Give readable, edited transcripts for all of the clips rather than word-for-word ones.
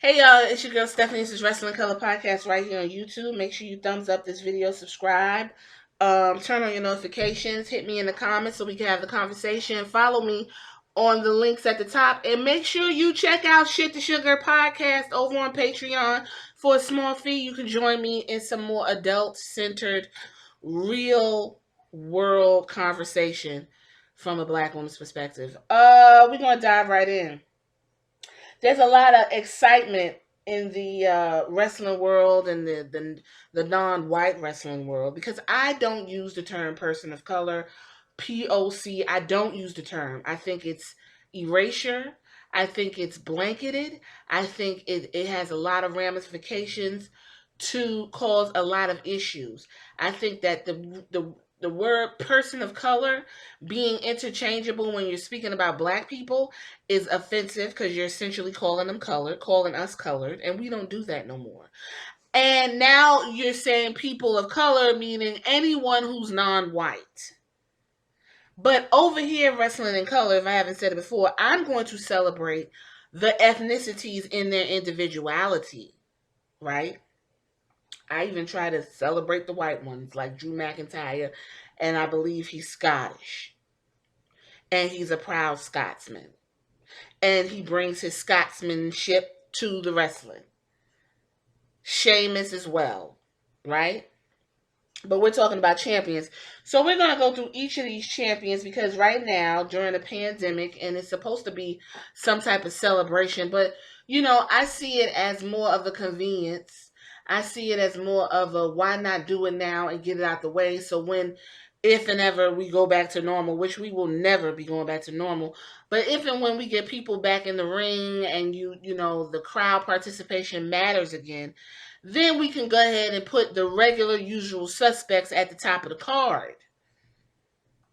Hey y'all, it's your girl Stephanie. This is Wrestling Color Podcast right here on YouTube. Make sure you thumbs up this video, subscribe, turn on your notifications, hit me in the comments so we can have the conversation. Follow me on the links at the top, and make sure you check out Shit to Sugar Podcast over on Patreon. For a small fee, you can join me in some more adult-centered, real world conversation from a black woman's perspective. We're gonna dive right in. There's a lot of excitement in the wrestling world and the non-white wrestling world, because I don't use the term person of color, POC. I don't use the term. I think it's erasure. I think it's blanketed. I think it has a lot of ramifications to cause a lot of issues. I think that the word person of color being interchangeable when you're speaking about black people is offensive, because you're essentially calling them colored, calling us colored, and we don't do that no more. And now you're saying people of color, meaning anyone who's non-white. But over here, Wrestling in Color, if I haven't said it before, I'm going to celebrate the ethnicities in their individuality, right? I even try to celebrate the white ones, like Drew McIntyre, and I believe he's Scottish. And he's a proud Scotsman. And he brings his Scotsmanship to the wrestling. Sheamus as well, right? But we're talking about champions. So we're going to go through each of these champions, because right now, during the pandemic, and it's supposed to be some type of celebration, but, I see it as more of a convenience. I see it as more of a why not do it now and get it out the way, so when, if and ever we go back to normal, which we will never be going back to normal, but if and when we get people back in the ring and the crowd participation matters again, then we can go ahead and put the regular usual suspects at the top of the card.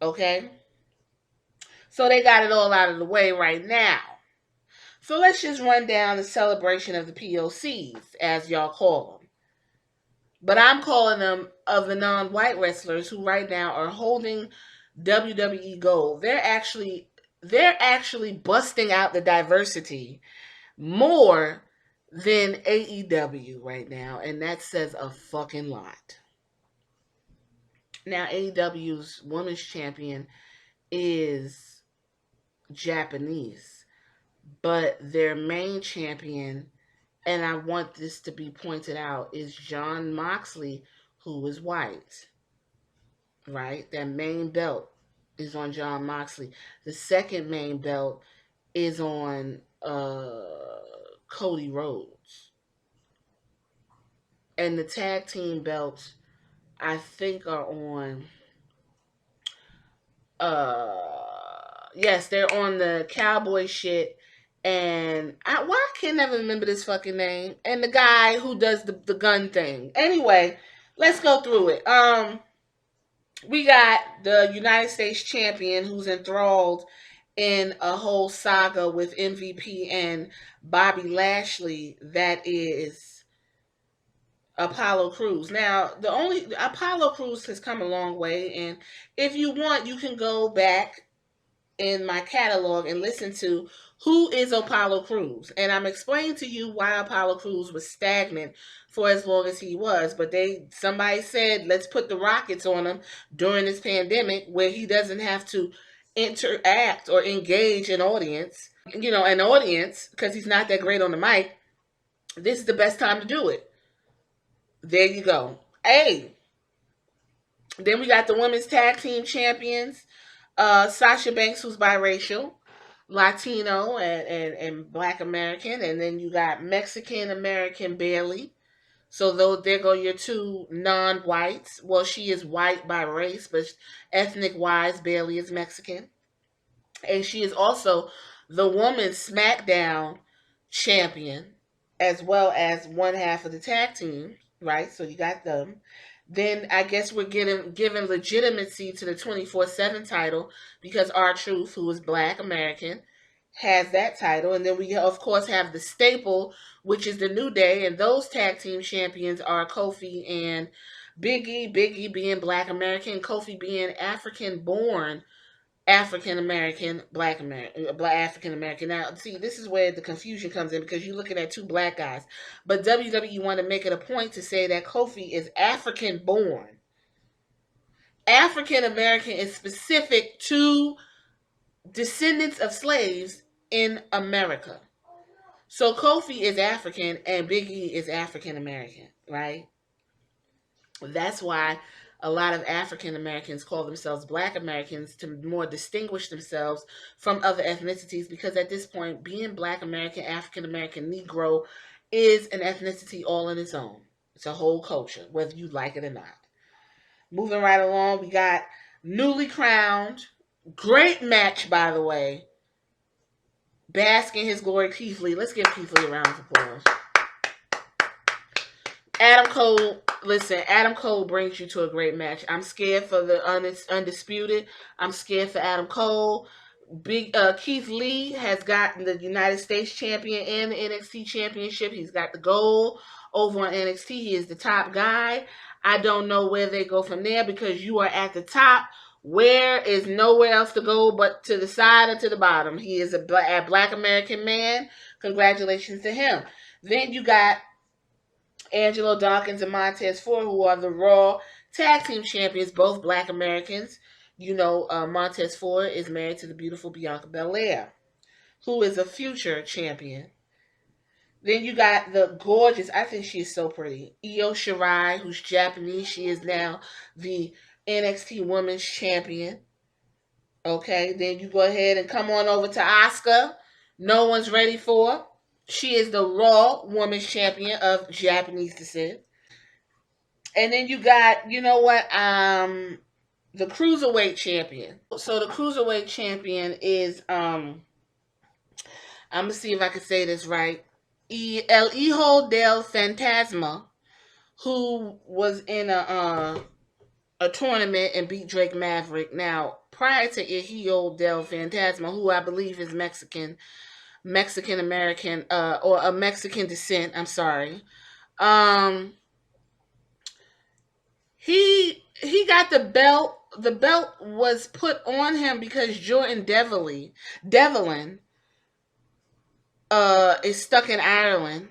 Okay? So they got it all out of the way right now. So let's just run down the celebration of the POCs, as y'all call them. But I'm calling them of the non-white wrestlers who right now are holding WWE gold. They're actually busting out the diversity more than AEW right now, and that says a fucking lot. Now, AEW's women's champion is Japanese, but their main champion, and I want this to be pointed out, is Jon Moxley, who is white, right? That main belt is on Jon Moxley. The second main belt is on Cody Rhodes. And the tag team belts, I think, are on yes, they're on the cowboy shit. And why I can't never remember this fucking name. And the guy who does the gun thing. Anyway, let's go through it. We got the United States champion, who's enthralled in a whole saga with MVP and Bobby Lashley. That is Apollo Crews. Now, Apollo Crews has come a long way, and if you want, you can go back in my catalog and listen to who is Apollo Crews. And I'm explaining to you why Apollo Crews was stagnant for as long as he was. But somebody said, let's put the rockets on him during this pandemic, where he doesn't have to interact or engage an audience, because he's not that great on the mic. This is the best time to do it. There you go. Hey, then we got the women's tag team champions, Sasha Banks, who's biracial, Latino, and Black American, and then you got Mexican American Bailey. So there go your two non-whites. Well, she is white by race, but ethnic-wise, Bailey is Mexican. And she is also the women's SmackDown champion, as well as one half of the tag team, right? So you got them. Then I guess we're giving legitimacy to the 24/7 title, because R-Truth, who is Black American, has that title. And then we, of course, have the staple, which is the New Day. And those tag team champions are Kofi and Big E. Big E being Black American, Kofi being African born African American, Black African American. Now, see, this is where the confusion comes in because you're looking at two black guys. But WWE want to make it a point to say that Kofi is African born. African American is specific to descendants of slaves in America. So Kofi is African and Big E is African American, right? That's why a lot of African Americans call themselves Black Americans to more distinguish themselves from other ethnicities because at this point, being Black American, African American, Negro is an ethnicity all in its own. It's a whole culture, whether you like it or not. Moving right along, we got newly crowned, great match, by the way, bask in his glory, Keith Lee. Let's give Keith Lee a round of applause. Adam Cole, listen, Adam Cole brings you to a great match. I'm scared for the Undisputed. I'm scared for Adam Cole. Big Keith Lee has gotten the United States champion and the NXT championship. He's got the gold over on NXT. He is the top guy. I don't know where they go from there because you are at the top. Where is nowhere else to go but to the side or to the bottom. He is a Black American man. Congratulations to him. Then you got Angelo Dawkins and Montez Ford, who are the Raw Tag Team Champions, both Black Americans. You know, Montez Ford is married to the beautiful Bianca Belair, who is a future champion. Then you got the gorgeous, I think she is so pretty, Io Shirai, who's Japanese. She is now the NXT Women's Champion. Okay, then you go ahead and come on over to Asuka. No one's ready for. She is the Raw Women's Champion of Japanese descent. And then you got, you know what, the Cruiserweight Champion. So the Cruiserweight Champion is, I'm going to see if I can say this right. El Hijo del Fantasma, who was in a tournament and beat Drake Maverick. Now, prior to El Hijo del Fantasma, who I believe is Mexican American, or a Mexican descent, I'm sorry. He got the belt. The belt was put on him because Jordan Devlin is stuck in Ireland,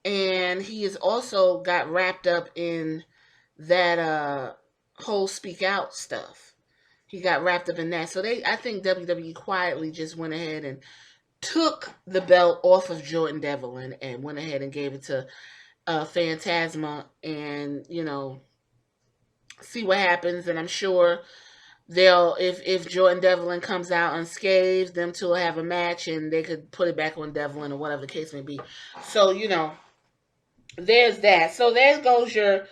and he has also got wrapped up in that whole speak out stuff. He got wrapped up in that. So I think WWE quietly just went ahead and took the belt off of Jordan Devlin and went ahead and gave it to Phantasma, and see what happens. And I'm sure they'll, if Jordan Devlin comes out unscathed, them two will have a match and they could put it back on Devlin or whatever the case may be. So there's that. So there goes your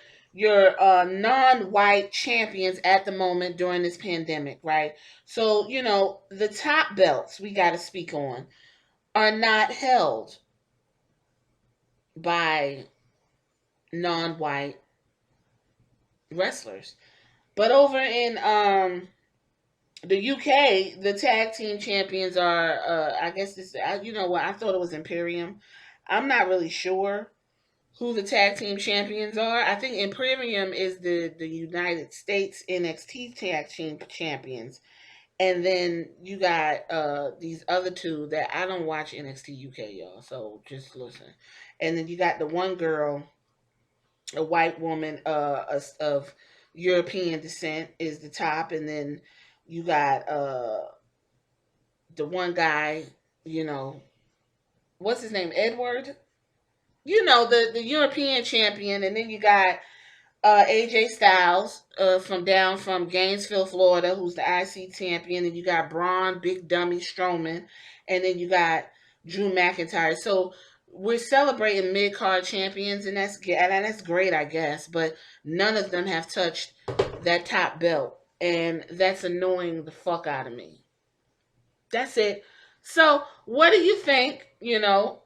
non-white champions at the moment during this pandemic, right? So the top belts we got to speak on are not held by non-white wrestlers. But over in the UK, the tag team champions are, I guess this, you know what, I thought it was Imperium. I'm not really sure who the tag team champions are. I think Imperium is the United States NXT tag team champions. And then you got these other two that I don't watch NXT UK, y'all. So just listen. And then you got the one girl, a white woman of European descent, is the top, and then you got the one guy, what's his name, Edward, the European champion, and then you got AJ Styles from Gainesville, Florida, who's the IC champion, and you got Braun Big Dummy Strowman, and then you got Drew McIntyre. So we're celebrating mid card champions, and that's great, I guess. But none of them have touched that top belt, and that's annoying the fuck out of me. That's it. So, what do you think,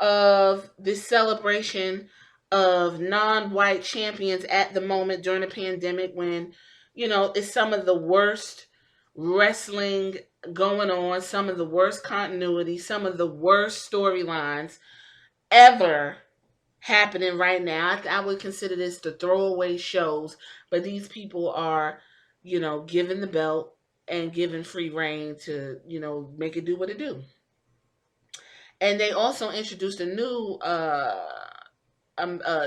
of this celebration of non-white champions at the moment during the pandemic when, it's some of the worst wrestling going on, some of the worst continuity, some of the worst storylines ever happening right now. I would consider this the throwaway shows, but these people are, given the belt and given free reign to, make it do what it do. And they also introduced a new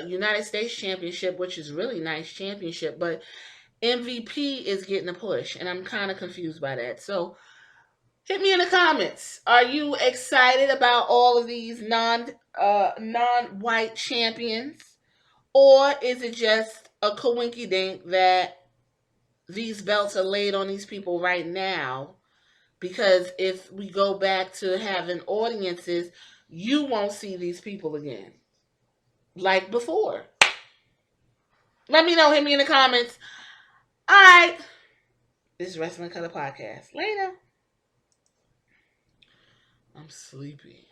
United States Championship, which is really nice championship, but MVP is getting a push, and I'm kind of confused by that. So hit me in the comments. Are you excited about all of these non-white champions, or is it just a coinky dink that these belts are laid on these people right now? Because if we go back to having audiences, you won't see these people again like before. Let me know. Hit me in the comments. All right. This is Wrestling Color Podcast. Later. I'm sleepy.